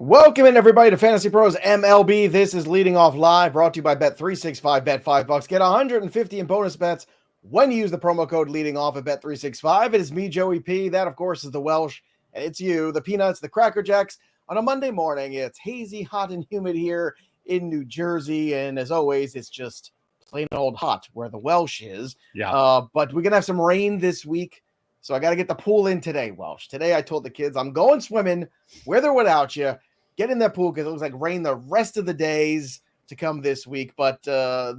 Welcome in, everybody, to Fantasy Pros MLB. This is Leading Off Live, brought to you by Bet365. Bet $5. Get 150 in bonus bets when you use the promo code Leading Off at Bet365. It is me, Joey P. That, of course, is the Welsh. And it's you, the Peanuts, the Cracker Jacks. On a Monday morning, it's hazy, hot, and humid here in New Jersey. And as always, it's just plain old hot where the Welsh is. Yeah. But we're going to have some rain this week. So I got to get the pool in today, Welsh. Today I told the kids I'm going swimming with or without you. Get in that pool because it looks like rain the rest of the days to come this week. But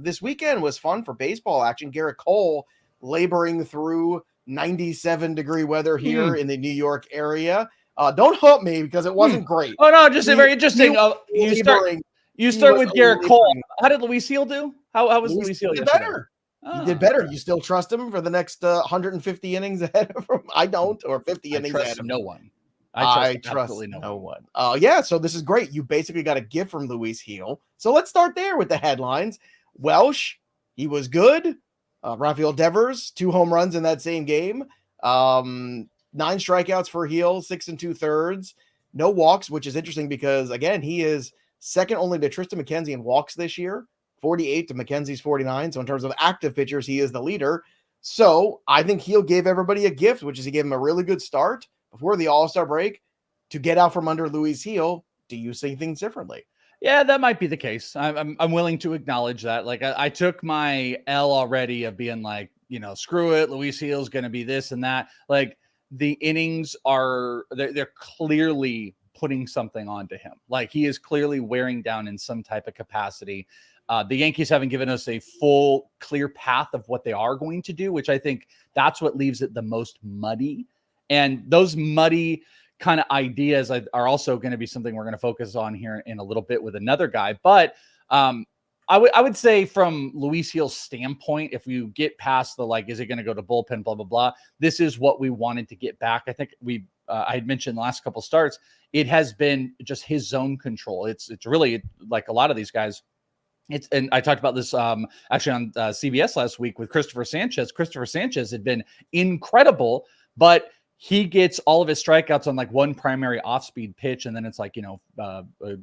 this weekend was fun for baseball action. Garrett Cole laboring through 97-degree weather here in the New York area. Don't hump me because it wasn't great. Oh, no, just very interesting. You start with Garrett Cole. How did Luis Heel do? How was Luis Heel yesterday? Better. You did better. You still trust him for the next 150 innings ahead of him? I don't, or 50 innings ahead of him. No one. I trust no one. Yeah, so this is great. You basically got a gift from Luis Heel. So let's start there with the headlines. Welsh, he was good. Rafael Devers, 2 home runs in that same game. 9 strikeouts for Heel, 6 2/3. No walks, which is interesting because, again, he is second only to Tristan McKenzie in walks this year. 48 to McKenzie's 49. So in terms of active pitchers, he is the leader. So I think he'll give everybody a gift, which is he gave him a really good start before the All-Star break to get out from under Luis Heel. Do you see things differently? Yeah, that might be the case. I'm willing to acknowledge that. Like I took my L already of being like, screw it. Luis Heel's going to be this and that. Like the innings they're clearly putting something onto him. Like he is clearly wearing down in some type of capacity. The Yankees haven't given us a full, clear path of what they are going to do, which I think that's what leaves it the most muddy. And those muddy kind of ideas are also going to be something we're going to focus on here in a little bit with another guy. But I would say from Luis Heel's standpoint, if you get past the, is it going to go to bullpen, blah, blah, blah, this is what we wanted to get back. I think I had mentioned the last couple starts, it has been just his zone control. It's really like a lot of these guys. And I talked about this actually on CBS last week with Christopher Sanchez. Christopher Sanchez had been incredible, but he gets all of his strikeouts on one primary off-speed pitch, and then it's a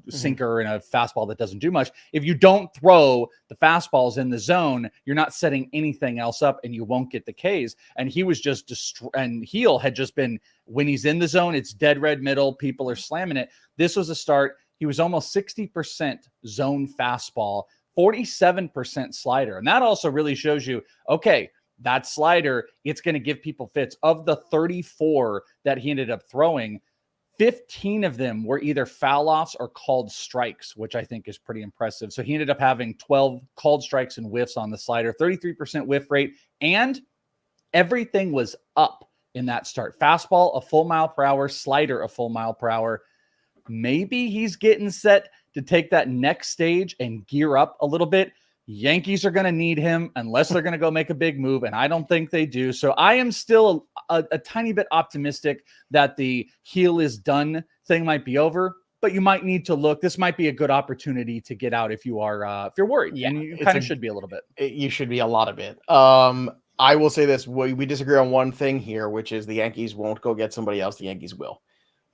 sinker and a fastball that doesn't do much. If you don't throw the fastballs in the zone, you're not setting anything else up, and you won't get the Ks. And he was just and Heel had just been, when he's in the zone, it's dead red middle. People are slamming it. This was a start. He was almost 60% zone fastball, 47% slider. And that also really shows you, okay, that slider, it's going to give people fits. Of the 34 that he ended up throwing, 15 of them were either foul offs or called strikes, which I think is pretty impressive. So he ended up having 12 called strikes and whiffs on the slider, 33% whiff rate, and everything was up in that start. Fastball, a full mile per hour, slider, a full mile per hour. Maybe he's getting set to take that next stage and gear up a little bit. Yankees are going to need him unless they're going to go make a big move, and I don't think they do. So I am still a tiny bit optimistic that the Heel is done thing might be over, but you might need to look. This might be a good opportunity to get out if you're worried. Yeah, and you kind of should be a little bit. You should be a lot of it. I will say this. We disagree on one thing here, which is the Yankees won't go get somebody else. The Yankees will.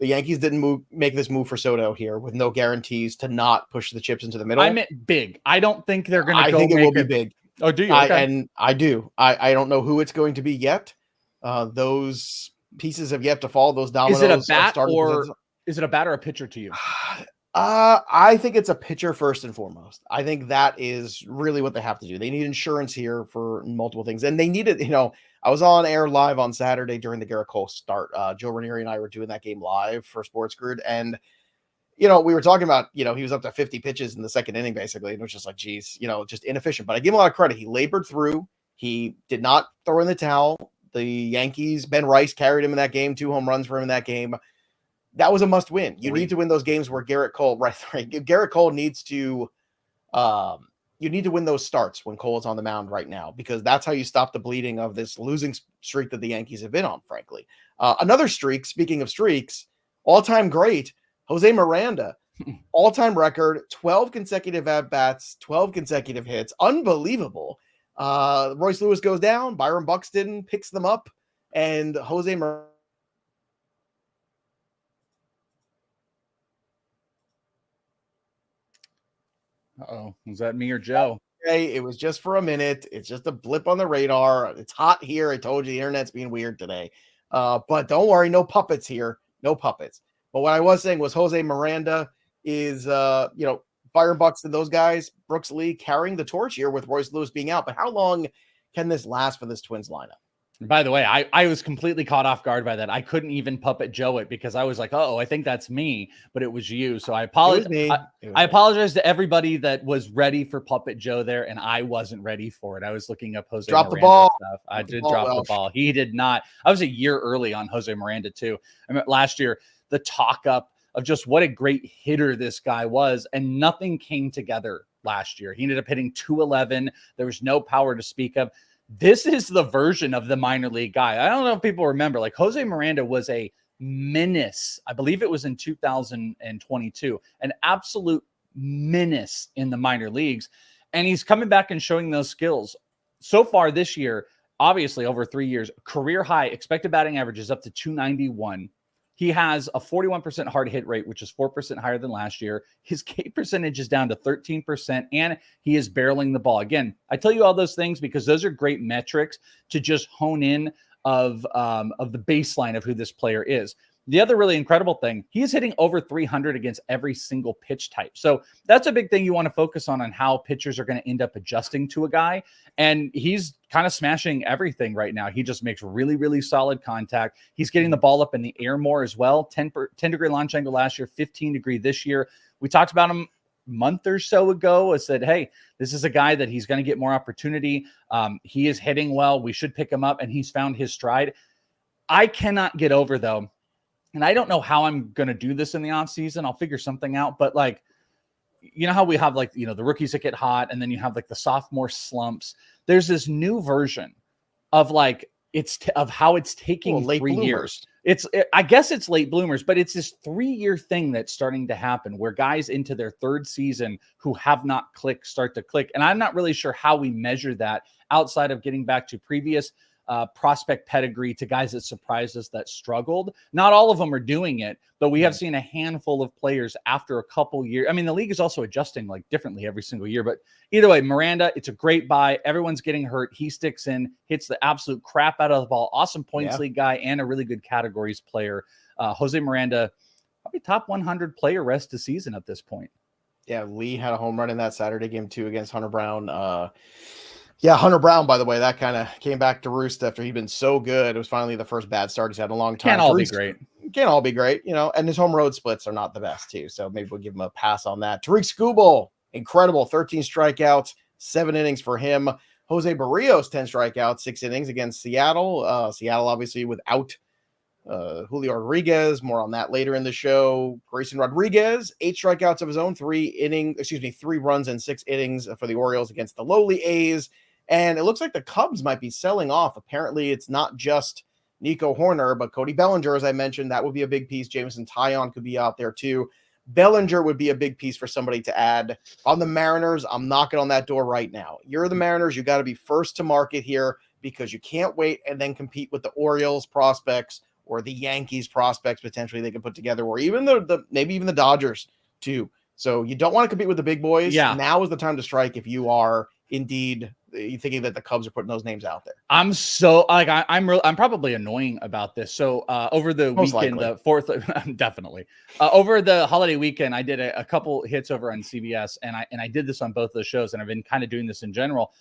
The Yankees didn't make this move for Soto here with no guarantees to not push the chips into the middle. I meant big. I don't think they're going to go. I think it will be big. Oh, do you? Okay. And I do. I don't know who it's going to be yet. Those pieces have yet to fall. Those dominoes. Is it a bat or a pitcher to you? I think it's a pitcher first and foremost. I think that is really what they have to do. They need insurance here for multiple things, and they need it. I was on air live on Saturday during the Garrett Cole start. Joe Ranieri and I were doing that game live for Sports Grid. And, we were talking about, he was up to 50 pitches in the second inning, basically. And it was just like, geez, just inefficient. But I give him a lot of credit. He labored through. He did not throw in the towel. The Yankees, Ben Rice carried him in that game, 2 home runs for him in that game. That was a must win. You need to win those games where Garrett Cole needs to, you need to win those starts when Cole is on the mound right now, because that's how you stop the bleeding of this losing streak that the Yankees have been on, frankly. Another streak, speaking of streaks, all-time great, Jose Miranda, all-time record, 12 consecutive at-bats, 12 consecutive hits. Unbelievable. Royce Lewis goes down, Byron Buxton picks them up, and Jose Miranda Uh-oh, was that me or Joe? Hey, it was just for a minute. It's just a blip on the radar. It's hot here. I told you the internet's being weird today. But don't worry, no puppets here. No puppets. But what I was saying was Jose Miranda is Byron Buxton, those guys, Brooks Lee carrying the torch here with Royce Lewis being out. But how long can this last for this Twins lineup? By the way, I was completely caught off guard by that. I couldn't even puppet Joe it because I was like, oh, I think that's me, but it was you. So I apologize. I apologize to everybody that was ready for puppet Joe there, and I wasn't ready for it. I was looking up Jose Drop Miranda the ball. stuff. I did drop the ball. He did not. I was a year early on Jose Miranda too. I mean, last year, the talk up of just what a great hitter this guy was, and nothing came together last year. He ended up hitting 211. There was no power to speak of. This is the version of the minor league guy. I don't know if people remember, like Jose Miranda was a menace. I believe it was in 2022, an absolute menace in the minor leagues. And he's coming back and showing those skills. So far this year, obviously over 3 years, career high expected batting average is up to 291. He has a 41% hard hit rate, which is 4% higher than last year. His K percentage is down to 13%, and he is barreling the ball. Again, I tell you all those things because those are great metrics to just hone in of the baseline of who this player is. The other really incredible thing, he is hitting over 300 against every single pitch type. So that's a big thing you want to focus on how pitchers are going to end up adjusting to a guy. And he's kind of smashing everything right now. He just makes really, really solid contact. He's getting the ball up in the air more as well. 10 degree launch angle last year, 15 degree this year. We talked about him a month or so ago. I said, hey, this is a guy that he's going to get more opportunity. He is hitting well. We should pick him up, and he's found his stride. I cannot get over, though, and I don't know how I'm going to do this in the off season. I'll figure something out. But like, you know how we have like, the rookies that get hot and then you have like the sophomore slumps. There's this new version of like, of how it's taking late 3 bloomers. years. I guess it's late bloomers, but it's this 3-year thing that's starting to happen where guys into their third season who have not clicked start to click. And I'm not really sure how we measure that outside of getting back to previous prospect pedigree to guys that surprised us that struggled. Not all of them are doing it, but we have seen a handful of players after a couple years. I mean, the league is also adjusting like differently every single year, but either way, Miranda, it's a great buy. Everyone's getting hurt. He sticks in, hits the absolute crap out of the ball. Awesome points league guy and a really good categories player. Jose Miranda, probably top 100 player rest of season at this point. Yeah, Lee had a home run in that Saturday game too against Hunter Brown. Yeah, Hunter Brown, by the way, that kind of came back to roost after he'd been so good. It was finally the first bad start he's had in a long time. Can't all be great. Can't all be great, and his home road splits are not the best too. So maybe we'll give him a pass on that. Tarik Skubal, incredible, 13 strikeouts, 7 innings for him. Jose Barrios, 10 strikeouts, 6 innings against Seattle. Seattle obviously without Julio Rodriguez. More on that later in the show. Grayson Rodriguez, 8 strikeouts of his own, 3 runs and 6 innings for the Orioles against the lowly A's. And it looks like the Cubs might be selling off. Apparently, it's not just Nico Horner, but Cody Bellinger, as I mentioned, that would be a big piece. Jameson Taillon could be out there too. Bellinger would be a big piece for somebody to add. On the Mariners, I'm knocking on that door right now. You're the Mariners. You got to be first to market here because you can't wait and then compete with the Orioles prospects or the Yankees prospects potentially they can put together, or even maybe even the Dodgers too. So you don't want to compete with the big boys. Yeah. Now is the time to strike if you are indeed thinking that the Cubs are putting those names out there. I'm so like I'm probably annoying about this. So over the Most weekend, likely. the fourth, definitely over the holiday weekend, I did a couple hits over on CBS, and I did this on both of the shows, and I've been kind of doing this in general.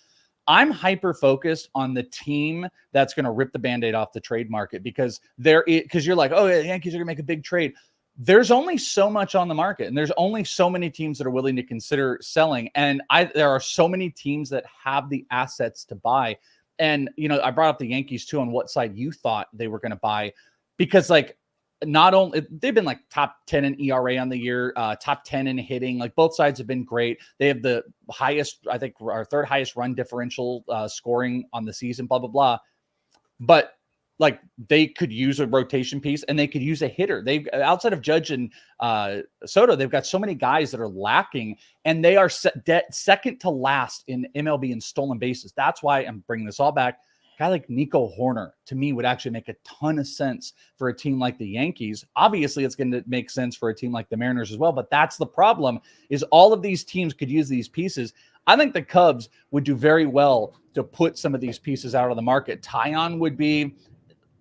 I'm hyper focused on the team that's going to rip the Band-Aid off the trade market because you're like, oh, yeah, the Yankees are going to make a big trade. There's only so much on the market, and there's only so many teams that are willing to consider selling. And there are so many teams that have the assets to buy. And, I brought up the Yankees too, on what side you thought they were going to buy, because like, not only they've been like top 10 in ERA on the year, top 10 in hitting, like both sides have been great. They have the highest, I think our third highest run differential scoring on the season, blah, blah, blah. But like they could use a rotation piece and they could use a hitter. They've outside of Judge and Soto, they've got so many guys that are lacking, and they are second to last in MLB in stolen bases. That's why I'm bringing this all back. guy like Nico Horner, to me, would actually make a ton of sense for a team like the Yankees. Obviously, it's going to make sense for a team like the Mariners as well, but that's the problem, is all of these teams could use these pieces. I think the Cubs would do very well to put some of these pieces out on the market. Tyon would be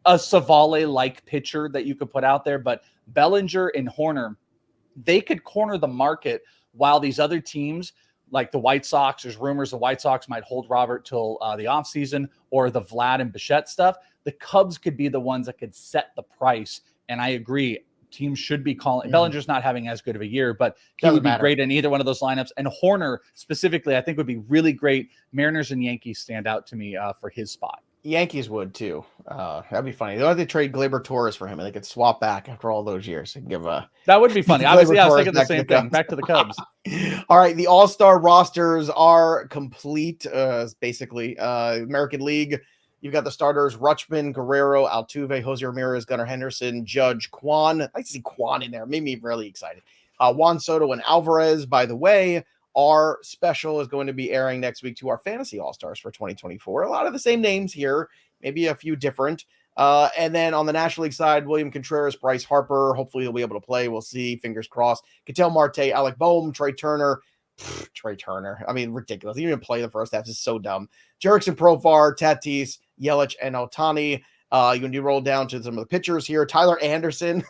a Savale-like pitcher that you could put out there, but Bellinger and Horner, they could corner the market while these other teams like the White Sox, there's rumors the White Sox might hold Robert till the offseason, or the Vlad and Bichette stuff. The Cubs could be the ones that could set the price. And I agree, teams should be calling. Bellinger's not having as good of a year, but he would be great in either one of those lineups. And Horner specifically, I think would be really great. Mariners and Yankees stand out to me for his spot. Yankees would too. That'd be funny. They want to trade Gleyber Torres for him, and they could swap back after all those years and give a. That would be funny. Obviously, I was thinking the same thing. Back to the Cubs. All right, the All-Star rosters are complete. Basically, American League. You've got the starters: Rutschman, Guerrero, Altuve, Jose Ramirez, Gunnar Henderson, Judge, Kwan. I like to see Kwan in there. Made me really excited. Juan Soto and Alvarez. By the way, our special is going to be airing next week to our fantasy all-stars for 2024. A lot of the same names here, maybe a few different. And then on the National League side, William Contreras, Bryce Harper. Hopefully he'll be able to play. We'll see. Fingers crossed. Ketel Marte, Alec Boehm, Trey Turner. Trey Turner. I mean, ridiculous. He didn't even play the first half. This is so dumb. Jerickson Profar, Tatis, Yelich, and Ohtani. You can roll down to some of the pitchers here. Tyler Anderson.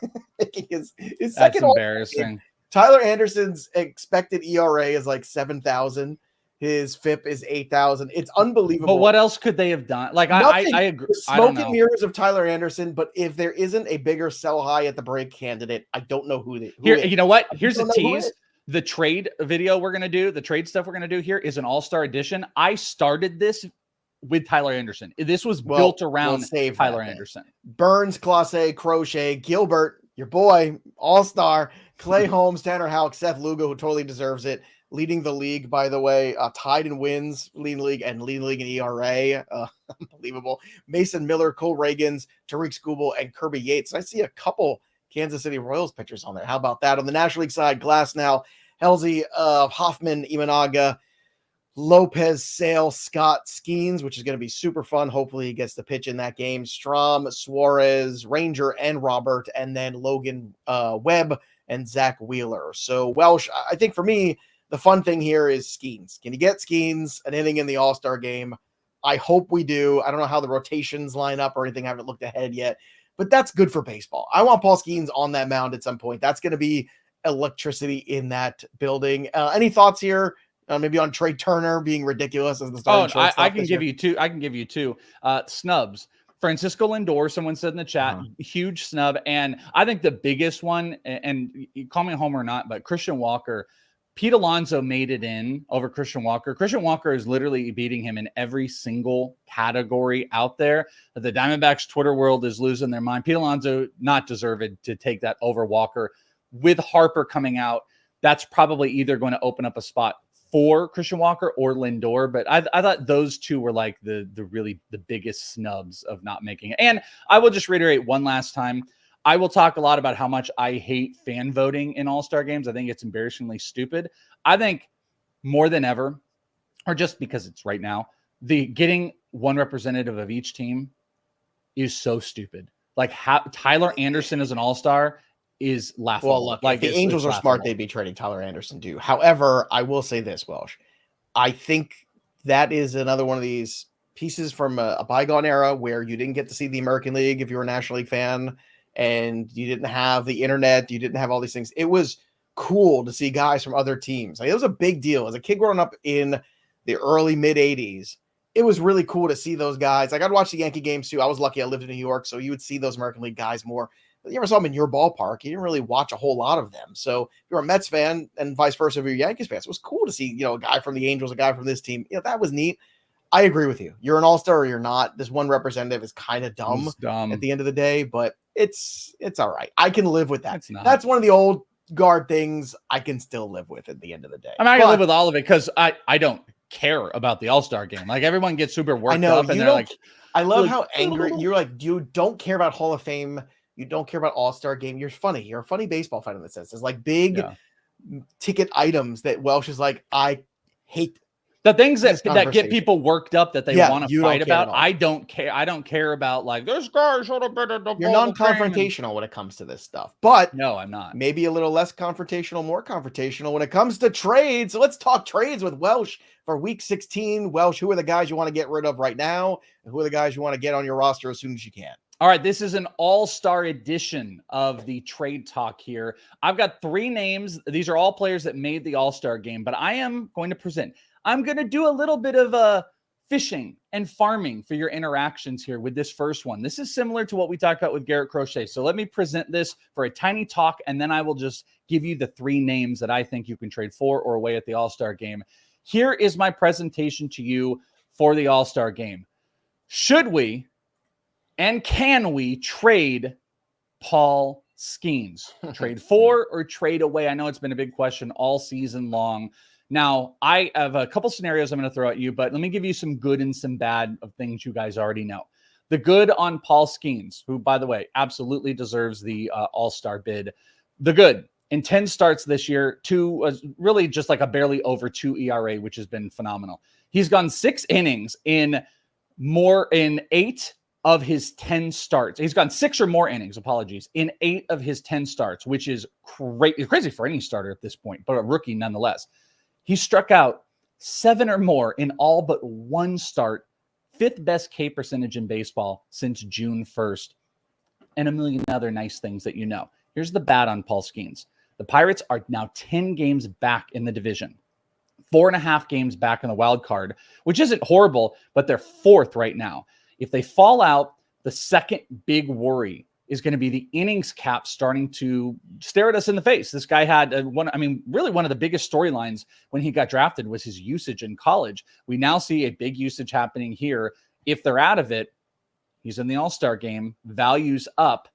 his second. That's embarrassing. Tyler Anderson's expected ERA is like 7,000. His FIP is 8,000. It's unbelievable. But what else could they have done? Like, I agree. The smoke and mirrors of Tyler Anderson, but if there isn't a bigger sell high at the break candidate, I don't know who here. You know what? Here's a tease. The trade video we're going to do, the trade stuff we're going to do here is an all-star edition. I started this with Tyler Anderson. This was built around Tyler Anderson. Burns, Clase, Crochet, Gilbert, your boy, all-star, Clay Holmes, Tanner Houck, Seth Lugo, who totally deserves it. Leading the league, by the way, tied in wins, leading the league, and leading the league in ERA. Unbelievable. Mason Miller, Cole Reagans, Tarik Skubal, and Kirby Yates. I see a couple Kansas City Royals pitchers on there. How about that? On the National League side, Glasnow, Halsey, Hoffman, Imanaga, Lopez, Sale, Scott, Skenes, which is going to be super fun. Hopefully he gets the pitch in that game. Strom, Suarez, Ranger, and Robert, and then Logan Webb and Zach Wheeler. So Welsh, I think for me, the fun thing here is Skenes. Can you get Skenes an inning in the All-Star game? I hope we do. I don't know how the rotations line up or anything. I haven't looked ahead yet, but that's good for baseball. I want Paul Skenes on that mound at some point. That's going to be electricity in that building. Any thoughts here? Maybe on Trey Turner being ridiculous as the starting shortstop. I can give you two. I can give you two snubs. Francisco Lindor, someone said in the chat, huge snub. And I think the biggest one, and you call me a homer or not, but Christian Walker, Pete Alonso made it in over Christian Walker. Christian Walker is literally beating him in every single category out there. The Diamondbacks Twitter world is losing their mind. Pete Alonso not deserved to take that over Walker. With Harper coming out, that's probably either going to open up a spot for Christian Walker or Lindor, but I thought those two were like the biggest snubs of not making it. And I will just reiterate one last time, I will talk a lot about how much I hate fan voting in all-star games. I think it's embarrassingly stupid. I think more than ever, or just because it's right now, the getting one representative of each team is so stupid. Like Tyler Anderson as an all-star is laughable. Well, look, like the Angels are smart, they'd be trading Tyler Anderson too. However, I will say this, Welsh. I think that is another one of these pieces from a bygone era where you didn't get to see the American League if you were a National League fan and you didn't have the internet, you didn't have all these things. It was cool to see guys from other teams. Like, it was a big deal. As a kid growing up in the early mid-'80s, it was really cool to see those guys. Like, I'd watch the Yankee games too. I was lucky I lived in New York, so you would see those American League guys more. You ever saw them in your ballpark, you didn't really watch a whole lot of them. So if you're a Mets fan and vice versa if you're a Yankees fan, it was cool to see, a guy from the Angels, a guy from this team. That was neat. I agree with you. You're an all-star or you're not. This one representative is kind of dumb at the end of the day, but it's all right. I can live with that. That's one of the old guard things I can still live with at the end of the day. I mean, I can live with all of it because I don't care about the all-star game. Like, everyone gets super worked up and they're like, I love how angry you're. Like, you don't care about Hall of Fame. You don't care about all-star game. You're funny. You're a funny baseball fan in that sense. It's like big ticket items that Welsh is like, I hate. The things This that get conversation. people worked up that they Yeah, want to you don't fight care at about, all. I don't care. I don't care about like this guy should have been at the You're Hall of Fame. non-confrontational when it comes to this stuff, but No, I'm not. maybe a little less confrontational, more confrontational when it comes to trades. So let's talk trades with Welsh for week 16. Welsh, who are the guys you want to get rid of right now? And who are the guys you want to get on your roster as soon as you can? All right, this is an all-star edition of the trade talk here. I've got 3 names. These are all players that made the all-star game, but I'm going to do a little bit of fishing and farming for your interactions here with this first one. This is similar to what we talked about with Garrett Crochet. So let me present this for a tiny talk, and then I will just give you the 3 names that I think you can trade for or away at the all-star game. Here is my presentation to you for the all-star game. Should we and can we trade Paul Skenes? Trade for or trade away? I know it's been a big question all season long. Now, I have a couple scenarios I'm going to throw at you, but let me give you some good and some bad of things you guys already know. The good on Paul Skenes, who, by the way, absolutely deserves the all-star bid. The good, in 10 starts this year, really just like a barely over 2 ERA, which has been phenomenal. He's gone 6 innings in 8 of his 10 starts. He's gone 6 or more innings, in 8 of his 10 starts, which is crazy for any starter at this point, but a rookie nonetheless. He struck out 7 or more in all but 1 start, 5th best K percentage in baseball since June 1st, and a million other nice things that you know. Here's the bad on Paul Skenes. The Pirates are now 10 games back in the division, 4.5 games back in the wild card, which isn't horrible, but they're 4th right now. If they fall out, the second big worry is going to be the innings cap starting to stare at us in the face. This guy had really one of the biggest storylines when he got drafted was his usage in college. We now see a big usage happening here. If they're out of it, he's in the all-star game, values up.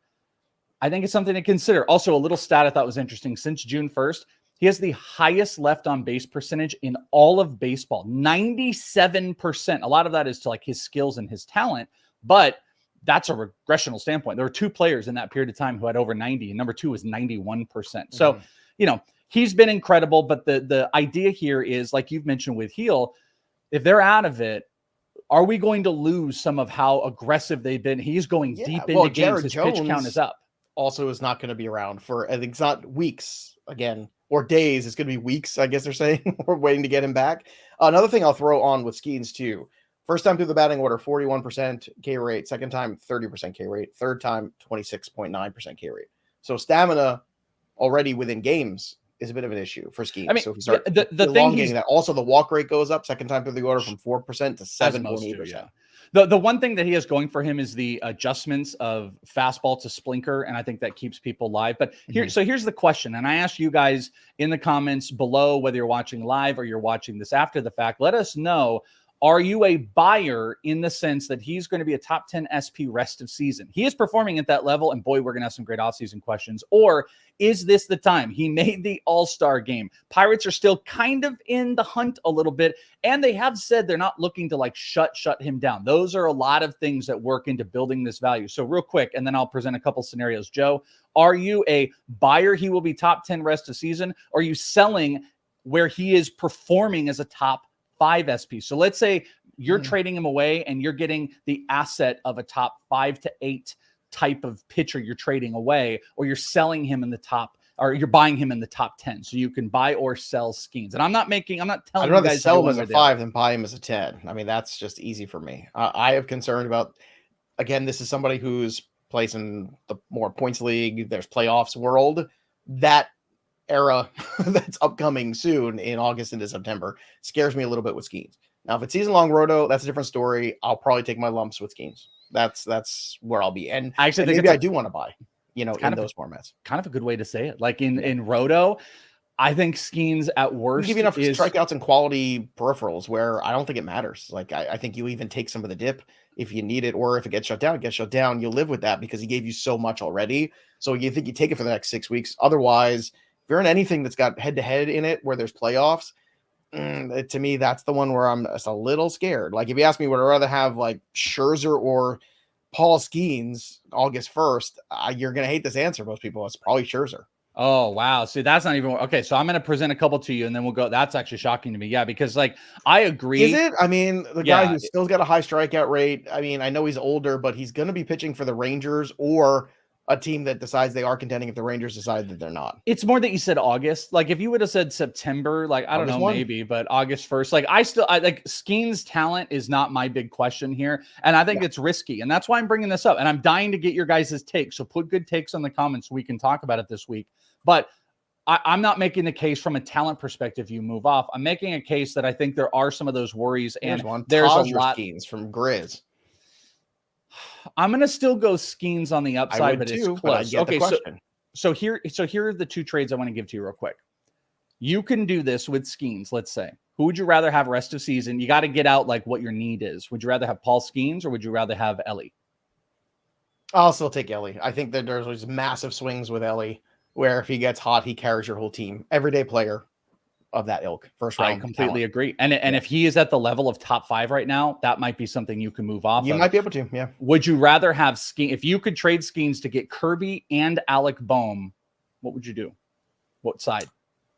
I think it's something to consider. Also, a little stat I thought was interesting. Since June 1st, he has the highest left on base percentage in all of baseball, 97%. A lot of that is to like his skills and his talent, but that's a regressional standpoint. There were 2 players in that period of time who had over 90, and number 2 was 91%. So, he's been incredible, but the idea here is, like you've mentioned with Heel, if they're out of it, are we going to lose some of how aggressive they've been? He's going deep into games. His pitch count is up. Also is not going to be around for, I think it's not weeks again, or days. It's going to be weeks, I guess they're saying. We're waiting to get him back. Another thing I'll throw on with Skenes too. First time through the batting order, 41% K rate. Second time, 30% K rate. Third time, 26.9% K rate. So stamina already within games is a bit of an issue for Skenes. I mean, so if you start the thing elongating that, also the walk rate goes up second time through the order from 4% to 7.8%. The one thing that he has going for him is the adjustments of fastball to splinter, and I think that keeps people live. But so here's the question, and I asked you guys in the comments below, whether you're watching live or you're watching this after the fact, let us know, are you a buyer in the sense that he's going to be a top 10 SP rest of season? He is performing at that level, and boy, we're going to have some great offseason questions. Or is this the time? He made the all-star game. Pirates are still kind of in the hunt a little bit, and they have said they're not looking to like shut him down. Those are a lot of things that work into building this value. So real quick, and then I'll present a couple scenarios. Joe, are you a buyer? He will be top 10 rest of season. Or are you selling where he is performing as a top 5 SP? So let's say you're trading him away and you're getting the asset of a top 5 to 8 type of pitcher you're trading away, or you're selling him in the top, or you're buying him in the top 10. So you can buy or sell Skenes. And I'm not telling you guys sell him as a 5 than buy him as a 10. I mean, that's just easy for me. I have concern about, again, this is somebody who's plays in the more points league, there's playoffs world. That era that's upcoming soon in August into September scares me a little bit with Skenes. Now, if it's season-long roto, that's a different story. I'll probably take my lumps with Skenes. That's where I'll be. And I actually think maybe I do want to buy, in those formats. Kind of a good way to say it. Like in roto, I think Skenes at worst give you enough strikeouts and quality peripherals where I don't think it matters. Like I think you even take some of the dip if you need it, or if it gets shut down, you'll live with that because he gave you so much already. So you think you take it for the next 6 weeks. Otherwise, if you're in anything that's got head-to-head in it where there's playoffs, to me, that's the one where I'm just a little scared. Like, if you ask me, would I rather have like Scherzer or Paul Skenes August 1st? You're going to hate this answer. Most people, it's probably Scherzer. Oh, wow. See, that's not even okay. So I'm going to present a couple to you and then we'll go. That's actually shocking to me. Yeah, because like I agree. Is it? I mean, the guy Yeah. who's still got a high strikeout rate. I mean, I know he's older, but he's going to be pitching for the Rangers or a team that decides they are contending if the Rangers decide that they're not. It's more that you said August. Like if you would have said September, like I don't know, maybe, but August 1st. Like I like Skenes' talent is not my big question here. And I think it's risky. And that's why I'm bringing this up. And I'm dying to get your guys' takes. So put good takes on the comments so we can talk about it this week. But I'm not making the case from a talent perspective you move off. I'm making a case that I think there are some of those worries. And there's a lot. Skenes from Grizz. I'm going to still go Skenes on the upside, but it's close. Okay, so here are the two trades I want to give to you real quick. You can do this with Skenes, let's say. Who would you rather have rest of season? You got to get out like what your need is. Would you rather have Paul Skenes or would you rather have Ellie? I'll still take Ellie. I think that there's massive swings with Ellie where if he gets hot, he carries your whole team. Everyday player of that ilk. First round. I completely agree. And if he is at the level of top 5 right now, that might be something you can move off. You might be able to, yeah. Would you rather have Skenes? If you could trade Skenes to get Kirby and Alec Boehm, what would you do? What side?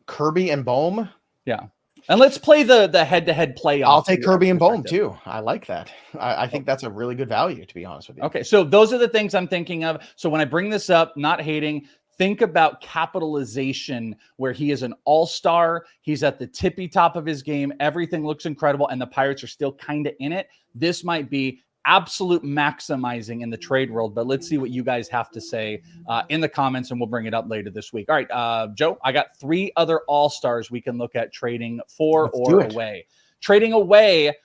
Kirby and Boehm? Yeah. And let's play the head-to-head playoff. I'll take Kirby and Boehm too. I like that. I think that's a really good value, to be honest with you. Okay, so those are the things I'm thinking of. So when I bring this up, not hating, think about capitalization where he is an all-star. He's at the tippy top of his game. Everything looks incredible, and the Pirates are still kind of in it. This might be absolute maximizing in the trade world, but let's see what you guys have to say in the comments, and we'll bring it up later this week. All right, Joe, I got 3 other all-stars we can look at trading for or away. Trading away,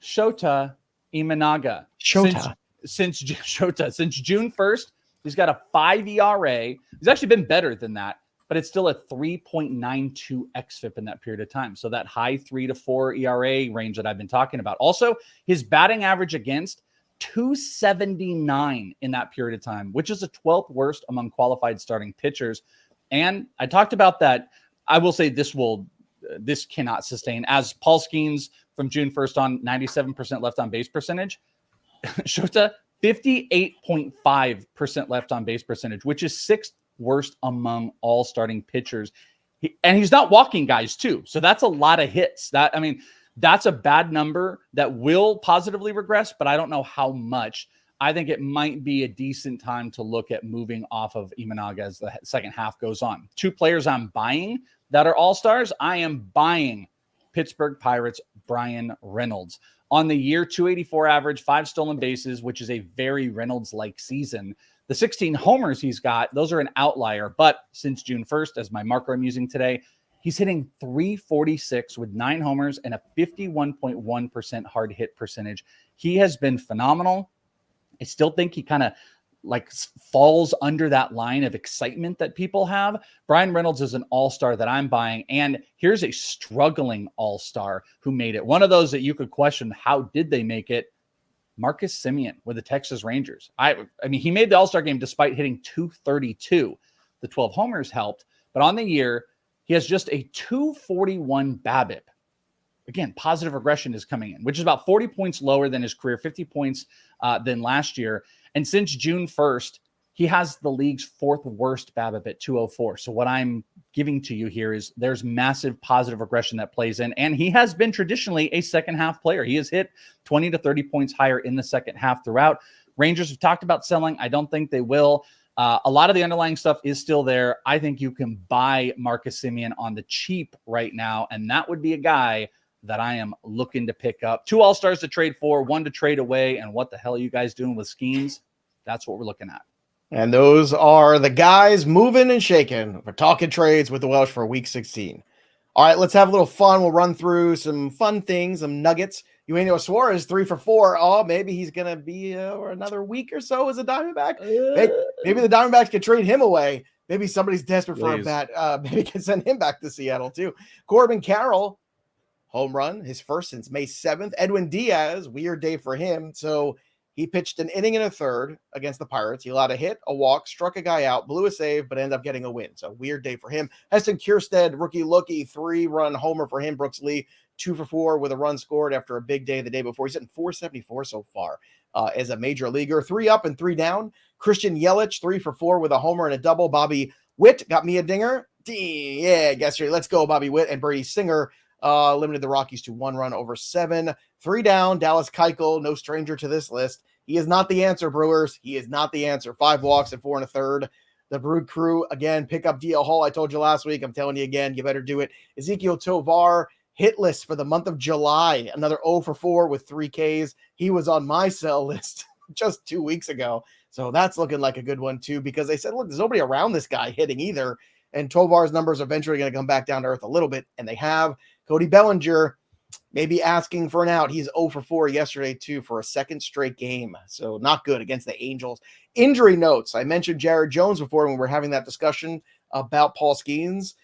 Shota Imanaga. Since June 1st, he's got a 5 ERA. He's actually been better than that, but it's still a 3.92 xFIP in that period of time. So that high 3 to 4 ERA range that I've been talking about. Also, his batting average against 279 in that period of time, which is the 12th worst among qualified starting pitchers. And I talked about that. I will say this cannot sustain. As Paul Skenes from June 1st on 97% left on base percentage, Shota 58.5% left on base percentage, which is 6th worst among all starting pitchers. And he's not walking guys too. So that's a lot of hits. That's a bad number that will positively regress, but I don't know how much. I think it might be a decent time to look at moving off of Imanaga as the second half goes on. 2 players I'm buying that are all-stars. I am buying Pittsburgh Pirates Bryan Reynolds. On the year, 284 average, 5 stolen bases, which is a very Reynolds-like season. The 16 homers he's got, those are an outlier. But since June 1st, as my marker I'm using today, he's hitting 346 with 9 homers and a 51.1% hard hit percentage. He has been phenomenal. I still think he kind of like falls under that line of excitement that people have. Bryan Reynolds is an all-star that I'm buying. And here's a struggling all-star who made it. One of those that you could question, how did they make it? Marcus Semien with the Texas Rangers. I mean, he made the all-star game despite hitting 232. The 12 homers helped, but on the year, he has just a 241 BABIP. Again, positive regression is coming in, which is about 40 points lower than his career, 50 points than last year. And since June 1st, he has the league's 4th worst BABIP at 204. So what I'm giving to you here is there's massive positive regression that plays in. And he has been traditionally a second half player. He has hit 20 to 30 points higher in the second half throughout. Rangers have talked about selling. I don't think they will. A lot of the underlying stuff is still there. I think you can buy Marcus Semien on the cheap right now. And that would be a guy that I am looking to pick up. 2 all-stars to trade for, 1 to trade away. And what the hell are you guys doing with Skenes? That's what we're looking at. And those are the guys moving and shaking. We're talking trades with the Welsh for week 16. All right, let's have a little fun. We'll run through some fun things, some nuggets. Eugenio Suarez, 3 for 4. Oh, maybe he's going to be or another week or so as a Diamondback. Maybe the Diamondbacks can trade him away. Maybe somebody's desperate for a bat. Maybe can send him back to Seattle too. Corbin Carroll, home run, his first since May 7th. Edwin Diaz, weird day for him. So he pitched an inning and a third against the Pirates. He allowed a hit, a walk, struck a guy out, blew a save, but ended up getting a win. So weird day for him. Heston Kjerstad, rookie 3-run homer for him. Brooks Lee, 2 for 4 with a run scored after a big day the day before. He's hitting 474 so far as a major leaguer. 3 up and 3 down. Christian Yelich, 3 for 4 with a homer and a double. Bobby Witt got me a dinger. Yeah, guess you're. Let's go, Bobby Witt. And Brady Singer limited the Rockies to 1 run over 7. 3 down. Dallas Keuchel, no stranger to this list. He is not the answer, Brewers. He is not the answer. 5 walks and 4 1/3. The Brood Crew, again, pick up DL Hall. I told you last week. I'm telling you again, you better do it. Ezequiel Tovar, hitless for the month of July. Another 0 for 4 with 3 Ks. He was on my sell list just 2 weeks ago. So that's looking like a good one, too, because they said, look, there's nobody around this guy hitting either. And Tovar's numbers are eventually going to come back down to earth a little bit, and they have. Cody Bellinger, maybe asking for an out. He's 0 for 4 yesterday, too, for a second straight game. So not good against the Angels. Injury notes. I mentioned Jared Jones before when we were having that discussion about Paul Skenes.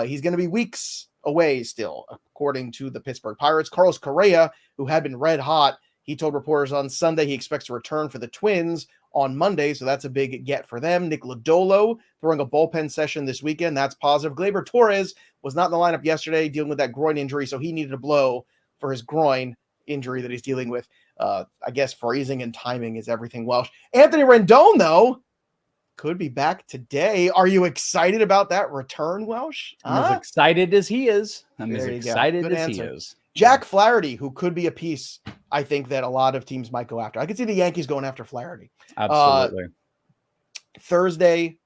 He's going to be weeks away still, according to the Pittsburgh Pirates. Carlos Correa, who had been red hot, he told reporters on Sunday he expects to return for the Twins on Monday, so that's a big get for them. Nick Lodolo throwing a bullpen session this weekend. That's positive. Gleyber Torres was not in the lineup yesterday dealing with that groin injury, so he needed a blow for his groin injury that he's dealing with. I guess phrasing and timing is everything Welsh. Anthony Rendon, though, could be back today. Are you excited about that return, Welsh? I'm as excited as he is. I'm There as you go. excited Good as answer. he is. Jack Flaherty, who could be a piece, I think, that a lot of teams might go after. I could see the Yankees going after Flaherty. Absolutely. Thursday,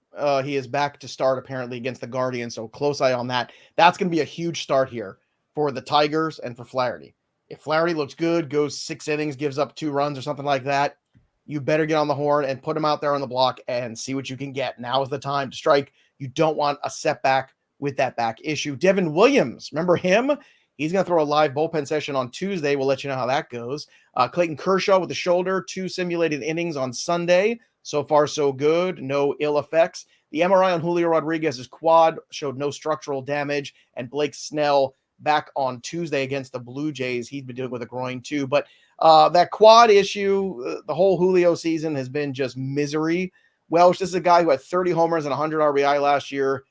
he is back to start apparently against the Guardians, so close eye on that. That's going to be a huge start here for the Tigers and for Flaherty. If Flaherty looks good, goes 6 innings, gives up 2 runs or something like that, you better get on the horn and put him out there on the block and see what you can get. Now is the time to strike. You don't want a setback with that back issue. Devin Williams, remember him? He's going to throw a live bullpen session on Tuesday. We'll let you know how that goes. Clayton Kershaw with the shoulder, 2 simulated innings on Sunday. So far, so good. No ill effects. The MRI on Julio Rodriguez's quad showed no structural damage. And Blake Snell back on Tuesday against the Blue Jays. He's been dealing with a groin too. But that quad issue, the whole Julio season has been just misery. Welsh, this is a guy who had 30 homers and 100 RBI last year.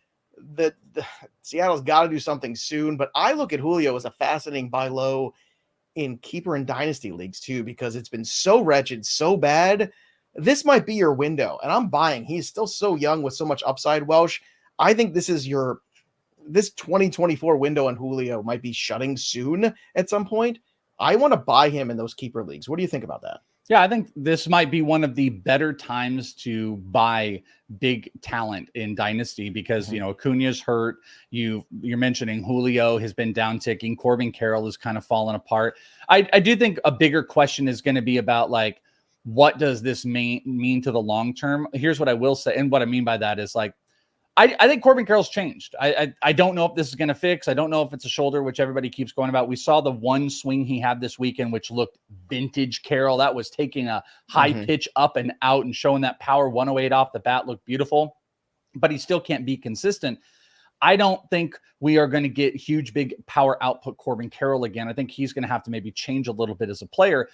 Seattle's got to do something soon, but I look at Julio as a fascinating buy low in keeper and dynasty leagues too, because it's been so wretched, so bad. This might be your window, and I'm buying. He's still so young with so much upside, Welsh. I think this 2024 window on Julio might be shutting soon at some point. I want to buy him in those keeper leagues. What do you think about that? Yeah, I think this might be one of the better times to buy big talent in Dynasty because, Acuna's hurt. You're mentioning Julio has been down ticking. Corbin Carroll is kind of falling apart. I do think a bigger question is going to be about what does this mean to the long term? Here's what I will say. And what I mean by that is I think Corbin Carroll's changed. I don't know if this is going to fix. I don't know if it's a shoulder, which everybody keeps going about. We saw the one swing he had this weekend, which looked vintage Carroll. That was taking a high pitch up and out and showing that power 108 off the bat looked beautiful, but he still can't be consistent. I don't think we are going to get huge, big power output Corbin Carroll again. I think he's going to have to maybe change a little bit as a player,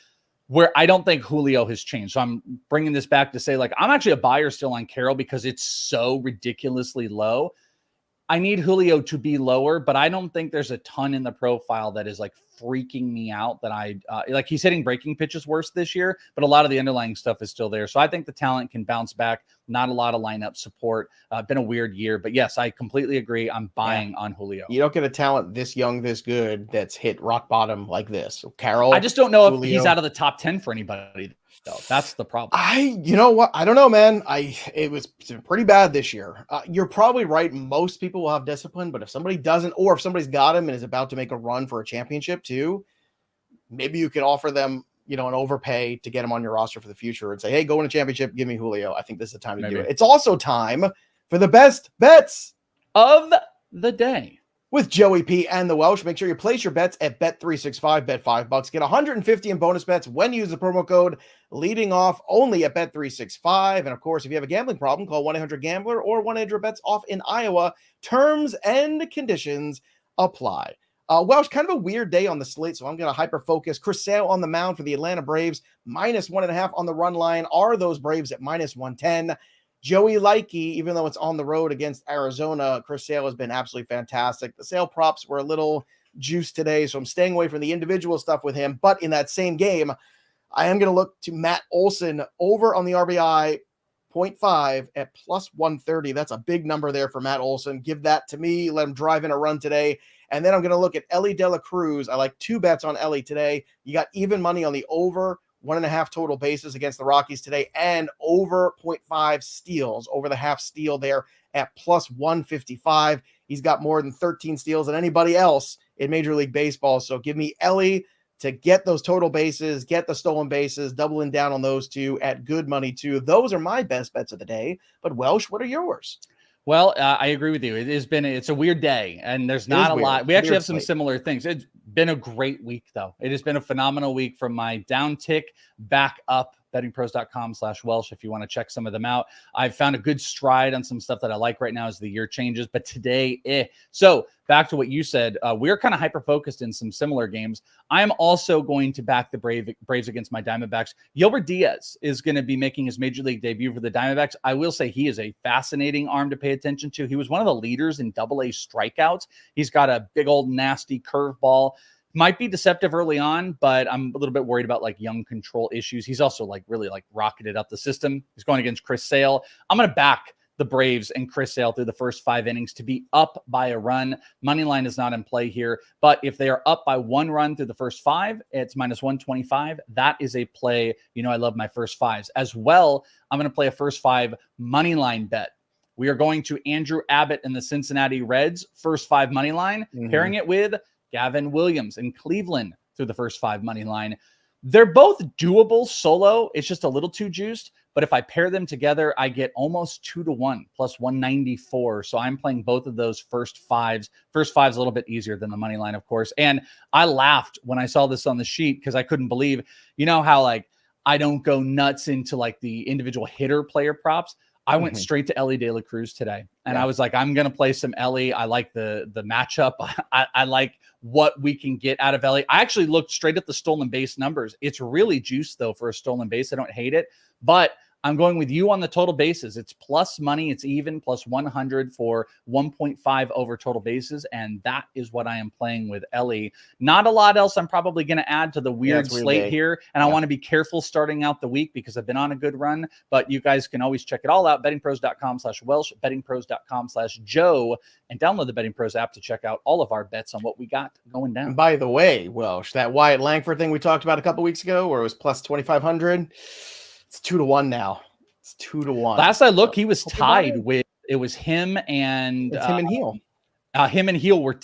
where I don't think Julio has changed. So I'm bringing this back to say, I'm actually a buyer still on Carroll because it's so ridiculously low. I need Julio to be lower, but I don't think there's a ton in the profile that is freaking me out that he's hitting breaking pitches worse this year, but a lot of the underlying stuff is still there. So I think the talent can bounce back. Not a lot of lineup support. Been a weird year, but yes, I completely agree. I'm buying on Julio. You don't get a talent this young, this good that's hit rock bottom like this. So Carroll, I just don't know Julio. If he's out of the top 10 for anybody. Though. That's the problem. You know what? I don't know, man. It was pretty bad this year. You're probably right. Most people will have discipline, but if somebody doesn't, or if somebody's got him and is about to make a run for a championship too, maybe you could offer them, an overpay to get him on your roster for the future and say, hey, go win a championship. Give me Julio. I think this is the time to do it. It's also time for the best bets of the day. With Joey P and the Welsh. Make sure you place your bets at bet365. Bet $5. Get $150 in bonus bets when you use the promo code leading off only at bet365. And of course, if you have a gambling problem, call 1-800-GAMBLER or 1-800-BETS-OFF in Iowa. Terms and conditions apply. Welsh, kind of a weird day on the slate, so I'm going to hyper-focus. Chris Sale on the mound for the Atlanta Braves, -1.5 on the run line. Are those Braves at -110? Joey Likey, even though it's on the road against Arizona, Chris Sale has been absolutely fantastic. The Sale props were a little juice today, so I'm staying away from the individual stuff with him. But in that same game, I am going to look to Matt Olson over on the RBI 0.5 at plus 130. That's a big number there for Matt Olson. Give that to me. Let him drive in a run today. And then I'm going to look at Ellie De La Cruz. I like 2 bets on Ellie today. You got even money on the over 1.5 total bases against the Rockies today, and over 0.5 steals, over the half steal there at plus 155. He's got more than 13 steals than anybody else in Major League Baseball. So give me Ellie to get those total bases, get the stolen bases, doubling down on those 2 at good money too. Those are my best bets of the day. But Welsh, what are yours? Well, I agree with you. It's a weird day, and there's not a lot. We actually have some similar things. It's been a great week, though. It has been a phenomenal week from my down tick back up. bettingpros.com/Welsh if you want to check some of them out. I've found a good stride on some stuff that I like right now as the year changes, but today, So back to what you said, we're kind of hyper-focused in some similar games. I'm also going to back the Braves against my Diamondbacks. Edwin Diaz is going to be making his Major League debut for the Diamondbacks. I will say he is a fascinating arm to pay attention to. He was one of the leaders in AA strikeouts. He's got a big old nasty curveball. Might be deceptive early on, but I'm a little bit worried about like young control issues. He's also really rocketed up the system. He's going against Chris Sale. I'm going to back the Braves and Chris Sale through the first 5 innings to be up by a run. Money line is not in play here, but if they are up by 1 run through the first 5, it's minus 125. That is a play. I love my first 5s as well. I'm going to play a first 5 money line bet. We are going to Andrew Abbott and the Cincinnati Reds first 5 money line, pairing it with Gavin Williams in Cleveland through the first 5 money line. They're both doable solo. It's just a little too juiced. But if I pair them together, I get almost 2-1 plus 194. So I'm playing both of those first 5s. First 5's a little bit easier than the money line, of course. And I laughed when I saw this on the sheet because I couldn't believe, how I don't go nuts into the individual hitter player props. I went straight to Ellie De La Cruz today. And I was like, I'm going to play some Ellie. I like the matchup. I like what we can get out of Ellie. I actually looked straight at the stolen base numbers. It's really juiced, though, for a stolen base. I don't hate it. But I'm going with you on the total bases. It's plus money. It's even plus 100 for 1.5 over total bases. And that is what I am playing with Ellie. Not a lot else I'm probably going to add to the weird slate here. And I want to be careful starting out the week because I've been on a good run. But you guys can always check it all out. bettingpros.com/Welsh, bettingpros.com/Joe, and download the Betting Pros app to check out all of our bets on what we got going down. And by the way, Welsh, that Wyatt Langford thing we talked about a couple weeks ago where it was plus 2,500. It's 2-1 now. It's 2-1. Last I looked, he was tied with it was him and him and Heel. Him and Heel were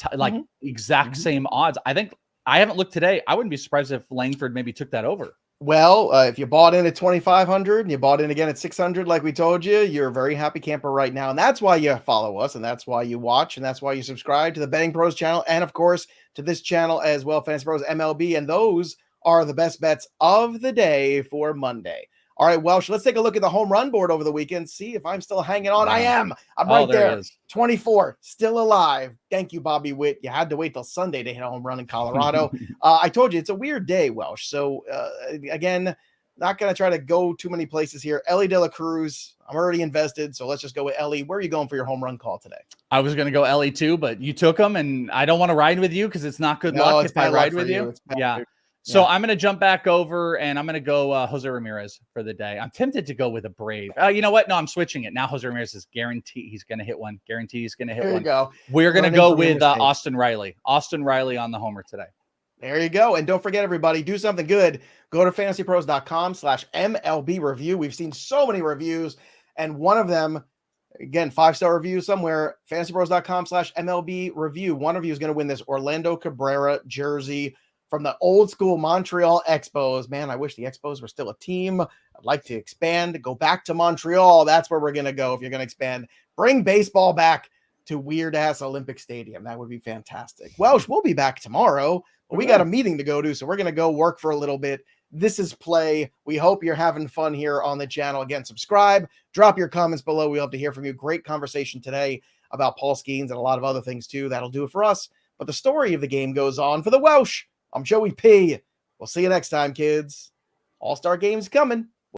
exact same odds. I think I haven't looked today. I wouldn't be surprised if Langford maybe took that over. Well, if you bought in at 2,500 and you bought in again at 600, like we told you, you're a very happy camper right now. And that's why you follow us, and that's why you watch, and that's why you subscribe to the Betting Pros channel, and of course to this channel as well, Fantasy Pros MLB. And those are the best bets of the day for Monday. All right, Welsh, let's take a look at the home run board over the weekend. See if I'm still hanging on. I am. I'm right there. 24, still alive. Thank you, Bobby Witt. You had to wait till Sunday to hit a home run in Colorado. I told you, it's a weird day, Welsh. So, again, not going to try to go too many places here. Ellie De La Cruz, I'm already invested, so let's just go with Ellie. Where are you going for your home run call today? I was going to go Ellie too, but you took him, and I don't want to ride with you because it's not good luck if I ride with you. Yeah. So I'm going to jump back over and I'm going to go Jose Ramirez for the day. I'm tempted to go with a Brave. You know what? No, I'm switching it. Now Jose Ramirez is guaranteed he's going to hit one. Guaranteed he's going to hit one. Go. We're going to go with Austin Riley. Austin Riley on the homer today. There you go. And don't forget, everybody, do something good. Go to fantasypros.com/MLB review. We've seen so many reviews, and one of them, again, 5-star review somewhere, fantasypros.com/MLB review. One of you is going to win this Orlando Cabrera jersey from the old school Montreal Expos. Man, I wish the Expos were still a team. I'd like to expand, go back to Montreal. That's where we're going to go if you're going to expand. Bring baseball back to weird-ass Olympic Stadium. That would be fantastic. Welsh, we'll be back tomorrow. But we got a meeting to go to, so we're going to go work for a little bit. This is Play. We hope you're having fun here on the channel. Again, subscribe. Drop your comments below. We hope to hear from you. Great conversation today about Paul Skenes and a lot of other things, too. That'll do it for us. But the story of the game goes on. For the Welsh, I'm Joey P. We'll see you next time, kids. All-Star Game's coming.